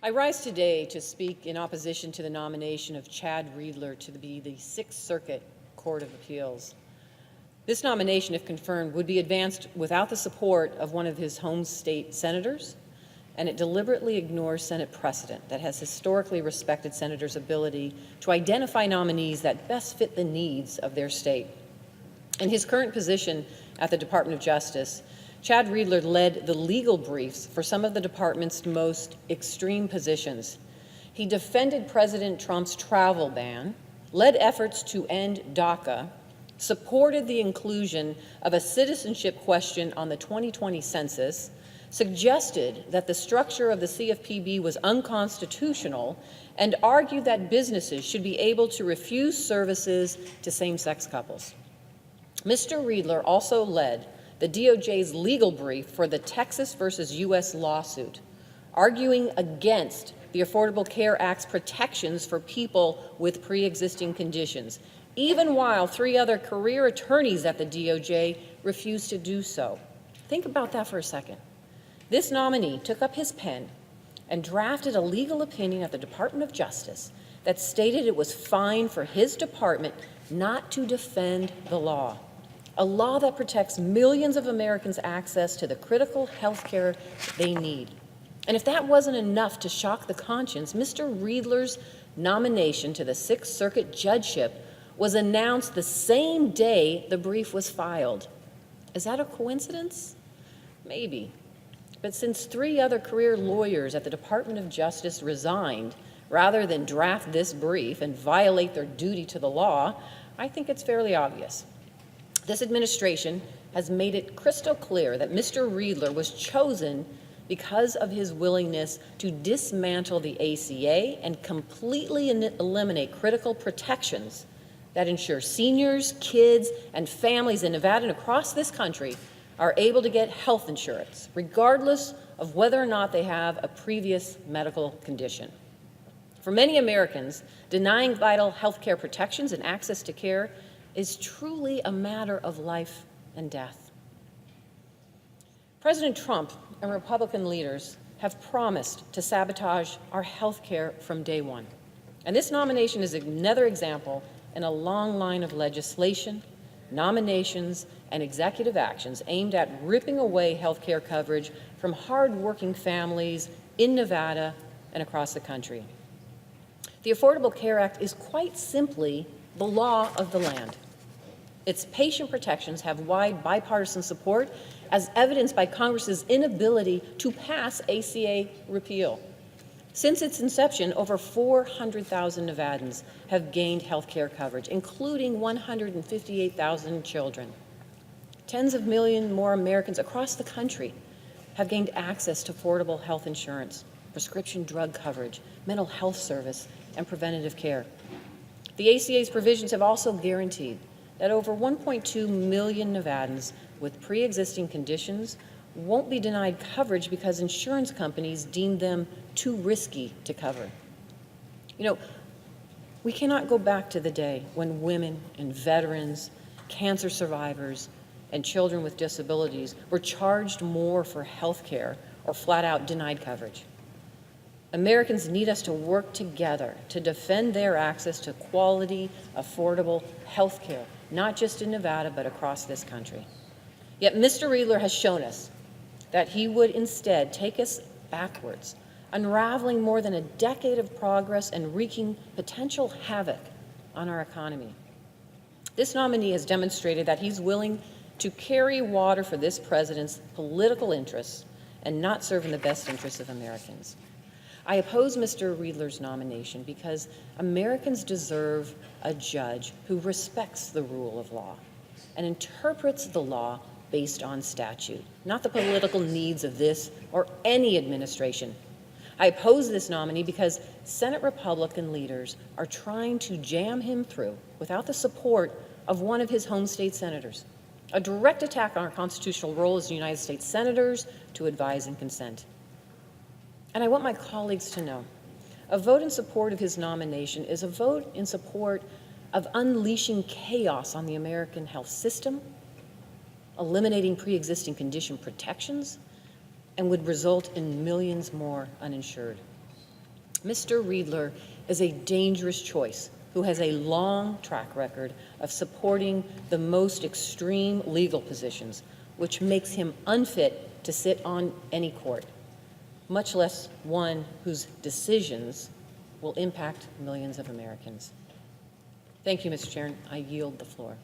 I rise today to speak in opposition to the nomination of Chad Readler to be the Sixth Circuit Court of Appeals. This nomination, if confirmed, would be advanced without the support of one of his home state senators, and it deliberately ignores Senate precedent that has historically respected senators' ability to identify nominees that best fit the needs of their state. In his current position at the Department of Justice, Chad Readler led the legal briefs for some of the department's most extreme positions. He defended President Trump's travel ban, led efforts to end DACA, supported the inclusion of a citizenship question on the 2020 census, suggested that the structure of the CFPB was unconstitutional, and argued that businesses should be able to refuse services to same-sex couples. Mr. Readler also led the DOJ's legal brief for the Texas versus U.S. lawsuit, arguing against the Affordable Care Act's protections for people with pre-existing conditions, even while 3 other career attorneys at the DOJ refused to do so. Think about that for a second. This nominee took up his pen and drafted a legal opinion at the Department of Justice that stated it was fine for his department not to defend the law, a law that protects millions of Americans' access to the critical health care they need. And if that wasn't enough to shock the conscience, Mr. Readler's nomination to the Sixth Circuit judgeship was announced the same day the brief was filed. Is that a coincidence? Maybe. But since 3 other career lawyers at the Department of Justice resigned rather than draft this brief and violate their duty to the law, I think it's fairly obvious. This administration has made it crystal clear that Mr. Readler was chosen because of his willingness to dismantle the ACA and completely eliminate critical protections that ensure seniors, kids, and families in Nevada and across this country are able to get health insurance, regardless of whether or not they have a previous medical condition. For many Americans, denying vital health care protections and access to care is truly a matter of life and death. President Trump and Republican leaders have promised to sabotage our health care from day one. And this nomination is another example in a long line of legislation, nominations, and executive actions aimed at ripping away health care coverage from hard-working families in Nevada and across the country. The Affordable Care Act is quite simply the law of the land. Its patient protections have wide bipartisan support, as evidenced by Congress's inability to pass ACA repeal. Since its inception, over 400,000 Nevadans have gained health care coverage, including 158,000 children. Tens of millions more Americans across the country have gained access to affordable health insurance, prescription drug coverage, mental health service, and preventative care. The ACA's provisions have also guaranteed that over 1.2 million Nevadans with pre-existing conditions won't be denied coverage because insurance companies deem them too risky to cover. You know, we cannot go back to the day when women and veterans, cancer survivors, and children with disabilities were charged more for health care or flat out denied coverage. Americans need us to work together to defend their access to quality, affordable health care, not just in Nevada, but across this country. Yet Mr. Readler has shown us that he would instead take us backwards, unraveling more than a decade of progress and wreaking potential havoc on our economy. This nominee has demonstrated that he's willing to carry water for this president's political interests and not serve in the best interests of Americans. I oppose Mr. Readler's nomination because Americans deserve a judge who respects the rule of law and interprets the law based on statute, not the political needs of this or any administration. I oppose this nominee because Senate Republican leaders are trying to jam him through without the support of one of his home state senators, a direct attack on our constitutional role as United States senators to advise and consent. And I want my colleagues to know, a vote in support of his nomination is a vote in support of unleashing chaos on the American health system, eliminating pre-existing condition protections, and would result in millions more uninsured. Mr. Readler is a dangerous choice who has a long track record of supporting the most extreme legal positions, which makes him unfit to sit on any court, much less one whose decisions will impact millions of Americans. Thank you, Mr. Chair. I yield the floor.